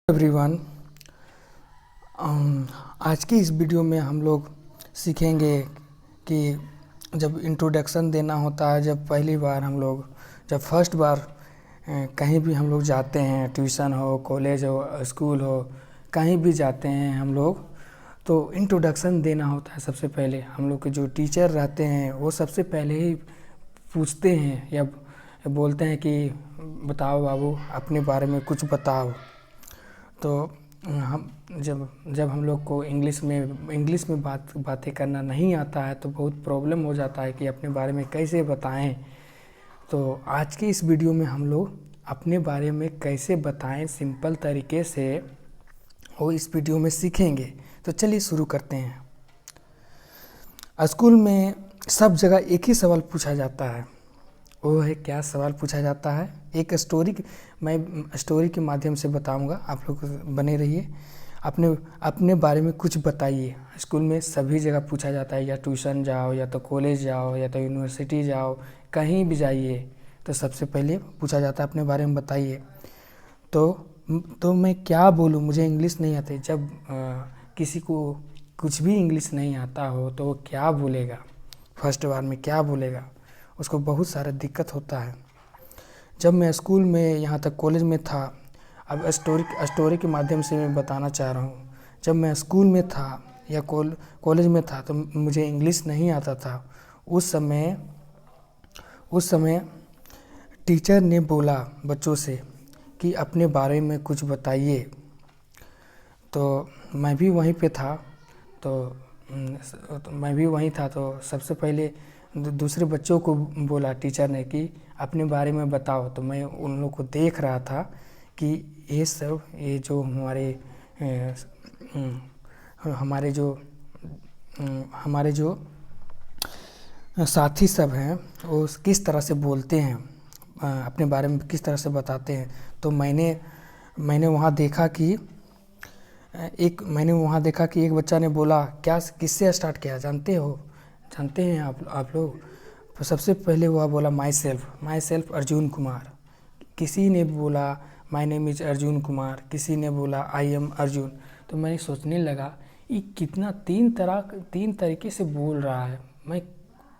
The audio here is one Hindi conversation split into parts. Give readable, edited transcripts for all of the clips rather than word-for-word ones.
एवरीवन, आज की इस वीडियो में हम लोग सीखेंगे कि जब इंट्रोडक्शन देना होता है, जब पहली बार हम लोग जब फर्स्ट बार कहीं भी हम लोग जाते हैं, ट्यूशन हो, कॉलेज हो, स्कूल हो, कहीं भी जाते हैं हम लोग, तो इंट्रोडक्शन देना होता है। सबसे पहले हम लोग के जो टीचर रहते हैं वो सबसे पहले ही पूछते हैं या बोलते हैं कि बताओ बाबू, अपने बारे में कुछ बताओ। तो हम जब हम लोग को इंग्लिश में बातें करना नहीं आता है तो बहुत प्रॉब्लम हो जाता है कि अपने बारे में कैसे बताएं। तो आज की इस वीडियो में हम लोग अपने बारे में कैसे बताएं सिंपल तरीके से, वो इस वीडियो में सीखेंगे। तो चलिए शुरू करते हैं। स्कूल में सब जगह एक ही सवाल पूछा जाता है, वो है क्या सवाल पूछा जाता है। एक मैं स्टोरी के माध्यम से बताऊंगा, आप लोग बने रहिए। अपने बारे में कुछ बताइए। स्कूल में सभी जगह पूछा जाता है, या ट्यूशन जाओ, या तो कॉलेज जाओ, या तो यूनिवर्सिटी जाओ, कहीं भी जाइए तो सबसे पहले पूछा जाता है अपने बारे में बताइए। तो मैं क्या बोलूँ, मुझे इंग्लिश नहीं आती। जब किसी को कुछ भी इंग्लिश नहीं आता हो तो वो क्या बोलेगा, फर्स्ट बार में क्या बोलेगा, उसको बहुत सारा दिक्कत होता है। जब मैं स्कूल में, यहाँ तक कॉलेज में था, अब स्टोरी के माध्यम से मैं बताना चाह रहा हूँ। जब मैं स्कूल में था या कॉलेज में था तो मुझे इंग्लिश नहीं आता था। उस समय टीचर ने बोला बच्चों से कि अपने बारे में कुछ बताइए। तो मैं भी वहीं पे था, तो मैं भी वहीं था। तो सबसे पहले दूसरे बच्चों को बोला टीचर ने कि अपने बारे में बताओ। तो मैं उन लोग को देख रहा था कि ये जो हमारे जो साथी सब हैं वो किस तरह से बोलते हैं, अपने बारे में किस तरह से बताते हैं। तो मैंने वहाँ देखा कि एक बच्चा ने बोला, क्या किससे स्टार्ट किया जानते हैं आप लोग। तो सबसे पहले वह बोला माई सेल्फ अर्जुन कुमार। किसी ने बोला my name is Arjun Kumar, किसी ने बोला आई एम अर्जुन। तो मैं सोचने लगा ये कितना तीन तरीके से बोल रहा है, मैं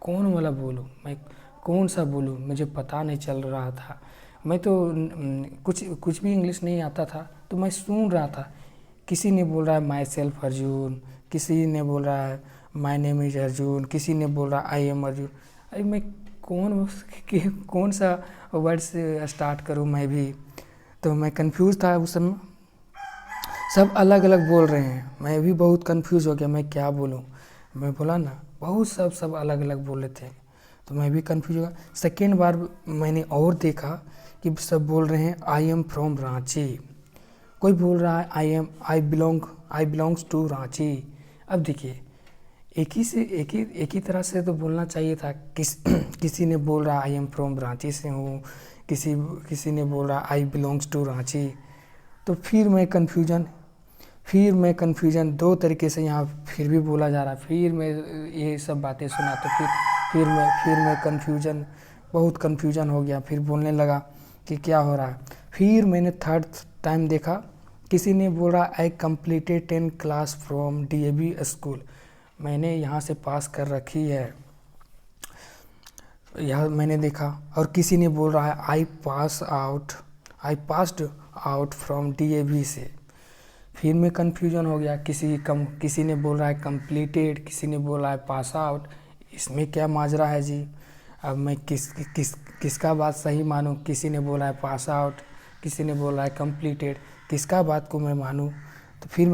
कौन वाला बोलूँ, मैं कौन सा बोलूँ, मुझे पता नहीं चल रहा था। मैं तो कुछ भी इंग्लिश नहीं आता था, तो मैं सुन रहा था। किसी ने बोल रहा है माई सेल्फ अर्जुन, किसी ने बोल रहा है माई नेम इज़ अर्जुन, किसी ने बोल रहा है आई एम अर्जुन। अरे मैं कौन सा वर्ड से स्टार्ट करूँ मैं भी। तो मैं कंफ्यूज था उस समय, सब अलग अलग बोल रहे हैं, मैं भी बहुत कंफ्यूज हो गया मैं क्या बोलूँ। मैं बोला ना, बहुत सब अलग अलग बोल रहे थे, तो मैं भी कंफ्यूज हो गया। सेकेंड बार मैंने और देखा कि सब बोल रहे हैं आई एम फ्रॉम रांची, कोई बोल रहा है आई बिलोंग्स टू रांची। अब देखिए, एक ही तरह से तो बोलना चाहिए था। किसी ने बोल रहा आई एम फ्रॉम रांची से हूँ, किसी ने बोल रहा आई बिलोंग्स टू रांची। तो फिर मैं कन्फ्यूजन दो तरीके से यहाँ फिर भी बोला जा रहा है। फिर मैं ये सब बातें सुना तो फिर मैं बहुत कन्फ्यूजन हो गया। फिर बोलने लगा कि क्या हो रहा है। फिर मैंने थर्ड टाइम देखा, किसी ने बोला I completed 10 class from DAV school, मैंने यहाँ से पास कर रखी है, यह मैंने देखा। और किसी ने बोल रहा है I passed out from DAV से। फिर मैं कन्फ्यूजन हो गया, किसी ने बोल रहा है कंप्लीटेड, किसी ने बोल रहा है पास आउट। इसमें क्या माजरा है जी। अब मैं किसका बात सही मानूं। किसी ने बोला है पास आउट, किसी ने बोला है कंप्लीटेड, किसका बात को मैं मानूं। तो फिर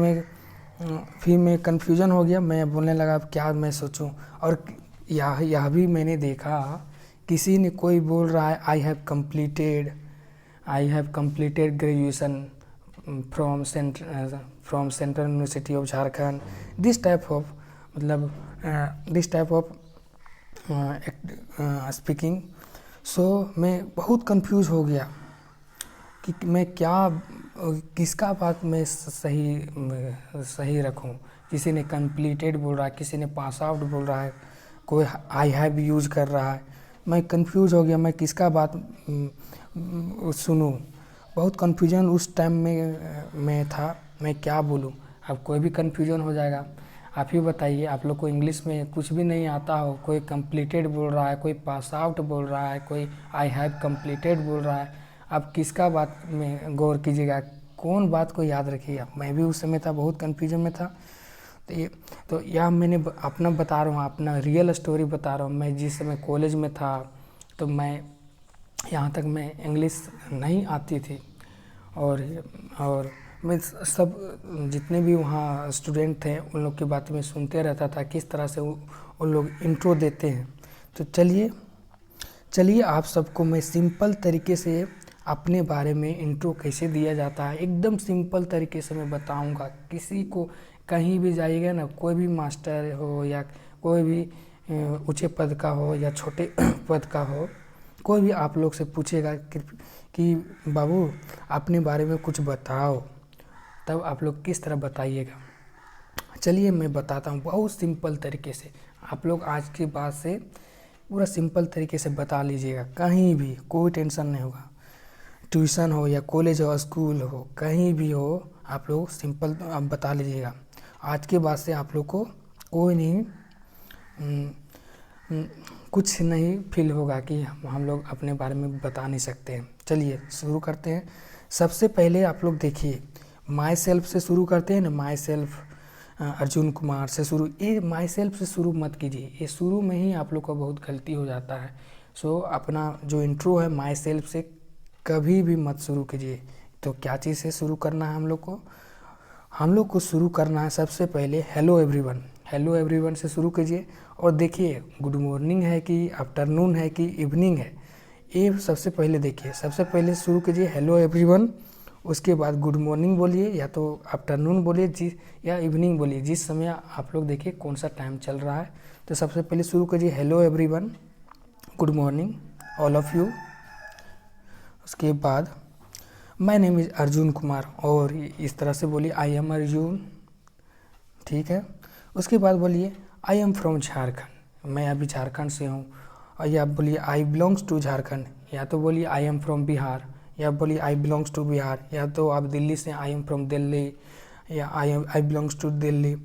मैं कन्फ्यूजन हो गया। मैं बोलने लगा अब क्या मैं सोचूं। और यह भी मैंने देखा, कोई बोल रहा है I have completed graduation from central university of Jharkhand. This type of speaking. So मैं बहुत कंफ्यूज हो गया कि मैं किसका बात मैं सही रखूं। किसी ने कंप्लीटेड बोल रहा है, किसी ने पास आउट बोल रहा है, कोई आई हैव यूज कर रहा है। मैं कंफ्यूज हो गया, मैं किसका बात सुनूं। बहुत कन्फ्यूजन उस टाइम में था, मैं क्या बोलूँ। अब कोई भी कन्फ्यूजन हो जाएगा। आप ही बताइए, आप लोग को इंग्लिश में कुछ भी नहीं आता हो, कोई कंप्लीटेड बोल रहा है, कोई पास आउट बोल रहा है, कोई आई हैव कंप्लीटेड बोल रहा है, आप किसका बात में गौर कीजिएगा, कौन बात को याद रखिएगा। मैं भी उस समय था, बहुत कन्फ्यूजन में था। तो यह मैंने अपना बता रहा हूँ, अपना रियल स्टोरी बता रहा हूँ। मैं जिस समय कॉलेज में था तो मैं यहाँ तक मैं इंग्लिश नहीं आती थी, और मैं सब जितने भी वहाँ स्टूडेंट थे उन लोग की बातें मैं सुनते रहता था, किस तरह से उन लोग इंट्रो देते हैं। तो चलिए आप सबको मैं सिंपल तरीके से अपने बारे में इंट्रो कैसे दिया जाता है एकदम सिंपल तरीके से मैं बताऊंगा। किसी को कहीं भी जाइएगा ना, कोई भी मास्टर हो या कोई भी ऊंचे पद का हो या छोटे पद का हो, कोई भी आप लोग से पूछेगा कि बाबू अपने बारे में कुछ बताओ, तब आप लोग किस तरह बताइएगा। चलिए मैं बताता हूँ बहुत सिंपल तरीके से। आप लोग आज के बाद से पूरा सिंपल तरीके से बता लीजिएगा, कहीं भी कोई टेंशन नहीं होगा। ट्यूशन हो या कॉलेज हो, स्कूल हो, कहीं भी हो, आप लोग सिंपल आप बता लीजिएगा। आज के बाद से आप लोग को कोई नहीं कुछ नहीं फील होगा कि हम लोग अपने बारे में बता नहीं सकते हैं। चलिए शुरू करते हैं। सबसे पहले आप लोग देखिए, माई सेल्फ से शुरू करते हैं ना। माई सेल्फ अर्जुन कुमार से शुरू, ये माई सेल्फ से शुरू मत कीजिए, ये शुरू में ही आप लोग को बहुत गलती हो जाता है। सो अपना जो इंट्रो है माई सेल्फ से कभी भी मत शुरू कीजिए। तो क्या चीज़ से शुरू करना है हम लोग को शुरू करना है सबसे पहले हेलो एवरीवन। हेलो एवरीवन से शुरू कीजिए और देखिए गुड मॉर्निंग है कि आफ्टरनून है कि इवनिंग है, ये सबसे पहले देखिए। सबसे पहले शुरू कीजिए हेलो एवरीवन, उसके बाद गुड मॉर्निंग बोलिए या तो आफ्टरनून बोलिए या इवनिंग बोलिए, जिस समय आप लोग देखिए कौन सा टाइम चल रहा है। तो सबसे पहले शुरू कीजिए hello everyone, good morning all of you. उसके बाद my name is Arjun Kumar, और इस तरह से बोलिए आई एम अर्जुन, ठीक है। उसके बाद बोलिए आई एम फ्रॉम झारखंड, मैं अभी झारखंड से हूँ। और या बोलिए आई बिलोंग्स टू झारखंड, या तो बोलिए आई एम फ्रॉम बिहार, या बोलिए आई बिलोंग्स टू बिहार, या तो आप दिल्ली से आई एम फ्रॉम दिल्ली, या आई बिलोंग्स टू दिल्ली।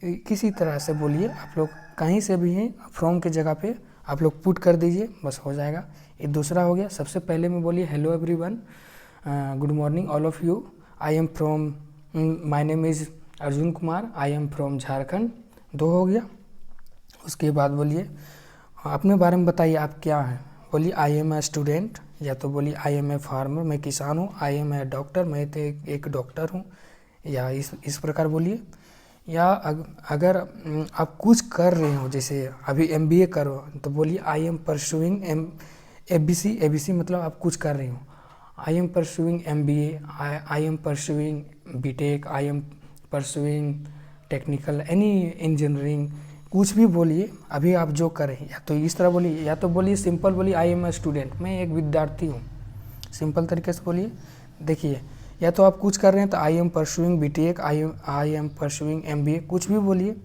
किसी तरह से बोलिए, आप लोग कहीं से भी हैं फ्रॉम के जगह पे आप लोग पुट कर दीजिए, बस हो जाएगा। ये दूसरा हो गया। सबसे पहले में बोलिए hello everyone, good morning all of you, I am from, my name is Arjun Kumar, I am from Jharkhand, 2 हो गया। उसके बाद बोलिए अपने बारे में बताइए आप क्या हैं। बोलिए आई एम ए स्टूडेंट, या तो बोलिए आई एम ए फार्मर, मैं किसान हूँ। आई एम ए डॉक्टर, मैं तो एक डॉक्टर हूँ, या इस प्रकार बोलिए। या अगर आप कुछ कर रहे हो, जैसे अभी MBA करो, तो बोलिए आई एम परसुइंग ABC मतलब आप कुछ कर रहे हो। आई am pursuing MBA, I am pursuing BTech, I am pursuing technical any engineering, कुछ भी बोलिए अभी आप जो करें। या तो इस तरह बोलिए, या तो बोलिए सिंपल बोलिए आई एम ए स्टूडेंट, मैं एक विद्यार्थी हूँ, सिंपल तरीके से बोलिए। देखिए या तो आप कुछ कर रहे हैं तो आई am pursuing BTech, I am pursuing MBA, कुछ भी बोलिए।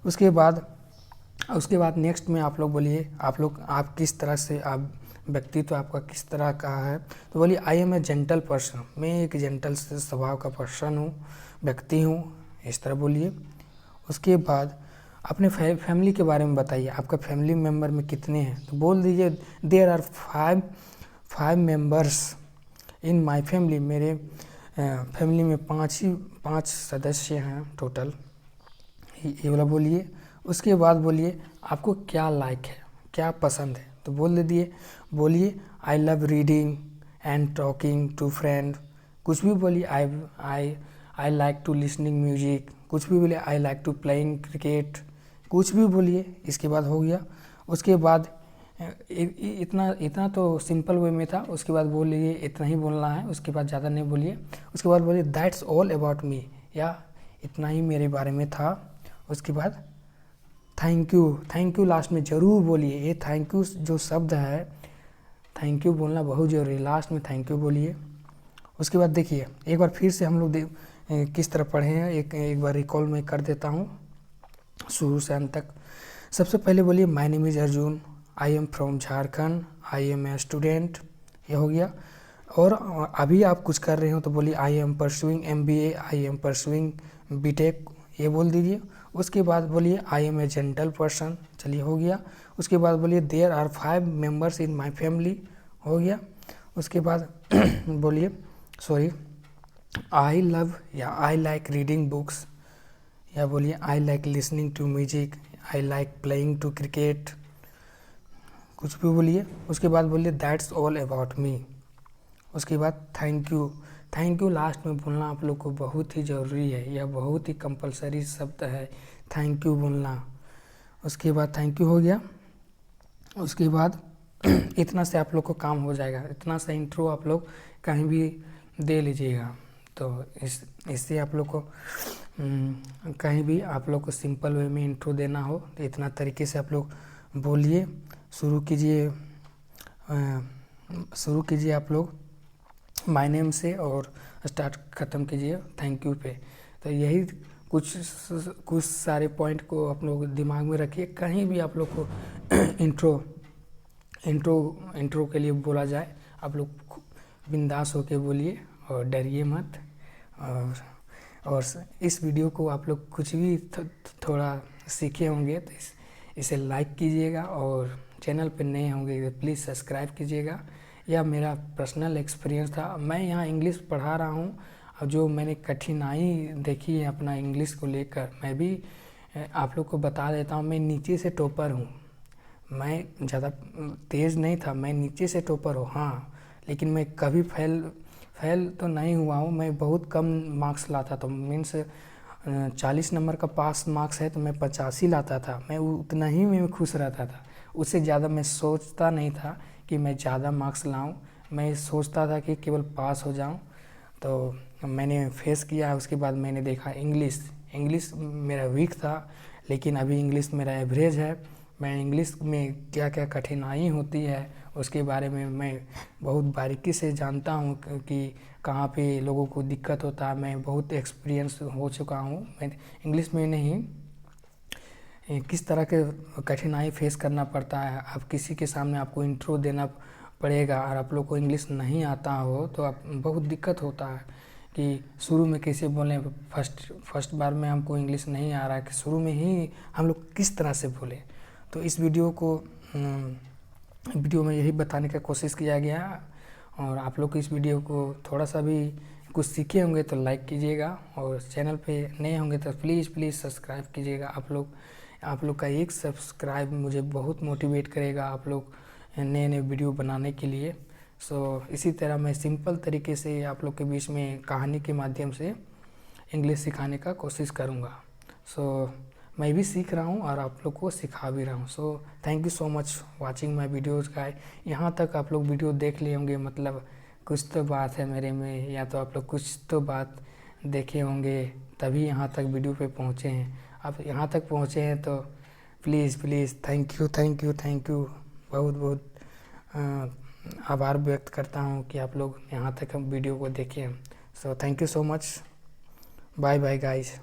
उसके बाद नेक्स्ट में आप लोग बोलिए आप किस तरह से, आप व्यक्तित्व आपका किस तरह का है। तो बोलिए I am a gentle person, मैं एक जेंटल से स्वभाव का पर्सन हूँ, व्यक्ति हूँ, इस तरह बोलिए। उसके बाद अपने फैमिली के बारे में बताइए, आपका फैमिली मेम्बर में कितने हैं। तो बोल दीजिए there are 5 members in my family, मेरे फैमिली में 5 सदस्य हैं टोटल, ये वाला बोलिए। उसके बाद बोलिए आपको क्या लाइक है, क्या पसंद है। तो बोलिए I love reading and talking to friend, कुछ भी बोलिए। I like to listening music, कुछ भी बोलिए। I like to playing cricket, कुछ भी बोलिए। इसके बाद हो गया। उसके बाद इतना तो सिंपल वे में था। उसके बाद बोलिए इतना ही बोलना है, उसके बाद ज़्यादा नहीं बोलिए। उसके बाद बोलिए दैट्स ऑल अबाउट मी, या इतना ही मेरे बारे में था। उसके बाद थैंक यू लास्ट में ज़रूर बोलिए। ये थैंक यू जो शब्द है, थैंक यू बोलना बहुत ज़रूरी है, लास्ट में थैंक यू बोलिए। उसके बाद देखिए एक बार फिर से हम लोग किस तरह पढ़े हैं, एक बार रिकॉल मैं कर देता हूँ शुरू से अंत तक। सबसे पहले बोलिए my name is Arjun, I am from Jharkhand, I am a student, ये हो गया। और अभी आप कुछ कर रहे हो तो बोलिए I am pursuing MBA, I am pursuing BTech, ये बोल दीजिए। उसके बाद बोलिए I am a gentle person, चलिए हो गया। उसके बाद बोलिए there are 5 members in my family, हो गया। उसके बाद बोलिए सॉरी आई लव या आई लाइक रीडिंग बुक्स, या बोलिए I like listening to music, I like playing to cricket, कुछ भी बोलिए। उसके बाद बोलिए दैट्स ऑल अबाउट मी। उसके बाद thank you, thank you last में बोलना आप लोग को बहुत ही ज़रूरी है, यह बहुत ही कंपलसरी शब्द है थैंक यू बोलना। उसके बाद थैंक यू हो गया। उसके बाद इतना से आप लोग को काम हो जाएगा, इतना सा इंट्रो आप लोग कहीं भी दे लीजिएगा। तो इससे आप लोग को कहीं भी आप लोग को सिंपल वे में इंट्रो देना हो तो इतना तरीके से आप लोग बोलिए, शुरू कीजिए आप लोग माय नेम से और स्टार्ट ख़त्म कीजिए थैंक यू पे। तो यही कुछ सारे पॉइंट को आप लोग दिमाग में रखिए, कहीं भी आप लोग को इंट्रो के लिए बोला जाए आप लोग बिंदास होके बोलिए और डरिए मत। और इस वीडियो को आप लोग कुछ भी थोड़ा सीखे होंगे तो इसे लाइक कीजिएगा, और चैनल पे नए होंगे तो प्लीज़ सब्सक्राइब कीजिएगा। यह मेरा पर्सनल एक्सपीरियंस था, मैं यहाँ इंग्लिश पढ़ा रहा हूँ और जो मैंने कठिनाई देखी है अपना इंग्लिश को लेकर, मैं भी आप लोग को बता देता हूँ। मैं नीचे से टॉपर हूँ, मैं ज़्यादा तेज़ नहीं था, मैं नीचे से टॉपर हूँ हाँ, लेकिन मैं कभी फेल तो नहीं हुआ हूँ। मैं बहुत कम मार्क्स लाता था, मीन्स 40 नंबर का पास मार्क्स है तो मैं 85 लाता था, मैं उतना ही में खुश रहता था। उससे ज़्यादा मैं सोचता नहीं था कि मैं ज़्यादा मार्क्स लाऊं, मैं सोचता था कि केवल पास हो जाऊं। तो मैंने फेस किया, उसके बाद मैंने देखा इंग्लिश मेरा वीक था, लेकिन अभी इंग्लिश मेरा एवरेज है। मैं इंग्लिश में क्या क्या कठिनाई होती है उसके बारे में मैं बहुत बारीकी से जानता हूँ कि कहाँ पे लोगों को दिक्कत होता है। मैं बहुत एक्सपीरियंस हो चुका हूँ, मैं इंग्लिश में नहीं किस तरह के कठिनाई फेस करना पड़ता है। अब किसी के सामने आपको इंट्रो देना पड़ेगा और आप लोग को इंग्लिश नहीं आता हो तो आप बहुत दिक्कत होता है कि शुरू में कैसे बोलें। फर्स्ट बार में हमको इंग्लिश नहीं आ रहा है कि शुरू में ही हम लोग किस तरह से बोलें। तो इस वीडियो में यही बताने का कोशिश किया गया, और आप लोग इस वीडियो को थोड़ा सा भी कुछ सीखे होंगे तो लाइक कीजिएगा, और चैनल पे नए होंगे तो प्लीज़ सब्सक्राइब कीजिएगा। आप लोग का एक सब्सक्राइब मुझे बहुत मोटिवेट करेगा आप लोग नए वीडियो बनाने के लिए। इसी तरह मैं सिंपल तरीके से आप लोग के बीच में कहानी के माध्यम से इंग्लिश सिखाने का कोशिश करूँगा। मैं भी सीख रहा हूँ और आप लोग को सिखा भी रहा हूँ। Thank you so much watching my videos guys. यहाँ तक आप लोग वीडियो देख लिए होंगे, मतलब कुछ तो बात है मेरे में, या तो आप लोग कुछ तो बात देखे होंगे तभी यहाँ तक वीडियो पे पहुँचे हैं। आप यहाँ तक पहुँचे हैं तो प्लीज़ थैंक यू बहुत आभार व्यक्त करता हूँ कि आप लोग यहाँ तक हम वीडियो को देखें। Thank you so much, bye guys.